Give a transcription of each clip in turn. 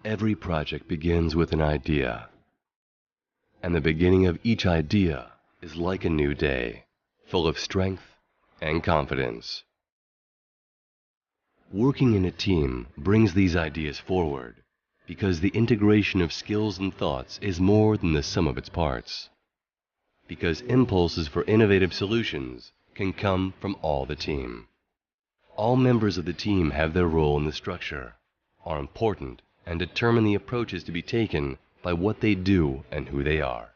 Every project begins with an idea, and the beginning of each idea is like a new day, full of strength and confidence. Working in a team brings these ideas forward because the integration of skills and thoughts is more than the sum of its parts. Because impulses for innovative solutions can come from all the team. All members of the team have their role in the structure, are important, and determine the approaches to be taken by what they do and who they are.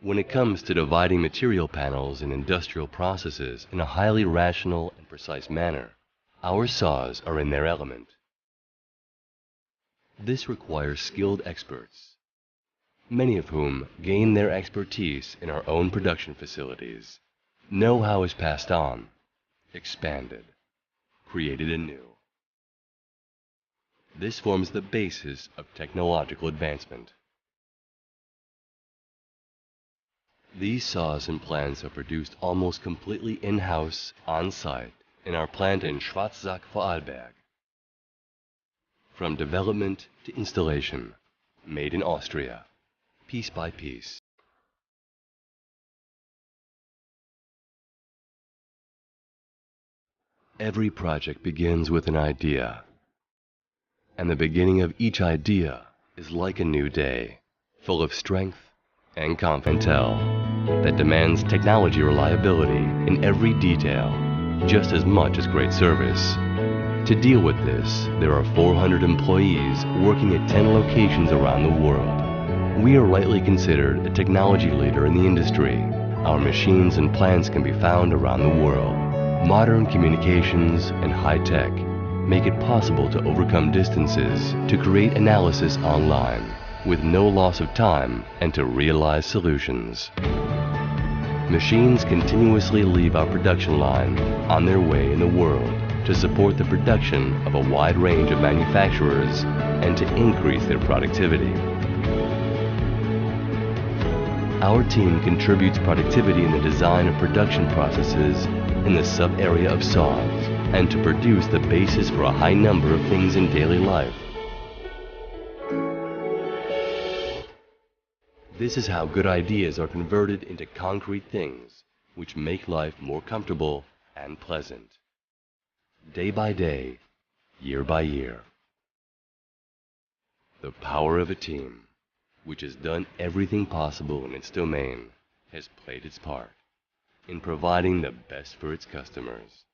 When it comes to dividing material panels in industrial processes in a highly rational and precise manner, our saws are in their element. This requires skilled experts, many of whom gain their expertise in our own production facilities. Know-how is passed on, expanded, created anew. This forms the basis of technological advancement. These saws and plans are produced almost completely in-house, on-site, in our plant in Schwarzach, Vorarlberg. From development to installation, made in Austria, piece by piece. Every project begins with an idea, and the beginning of each idea is like a new day, full of strength and confidence that demands technology reliability in every detail, just as much as great service. To deal with this, there are 400 employees working at 10 locations around the world. We are rightly considered a technology leader in the industry. Our machines and plants can be found around the world. Modern communications and high-tech make it possible to overcome distances, to create analysis online with no loss of time, and to realize solutions. Machines continuously leave our production line on their way in the world to support the production of a wide range of manufacturers and to increase their productivity. Our team contributes productivity in the design of production processes in the sub-area of saws and to produce the basis for a high number of things in daily life. This is how good ideas are converted into concrete things which make life more comfortable and pleasant. Day by day, year by year. The power of a team, which has done everything possible in its domain, has played its part in providing the best for its customers.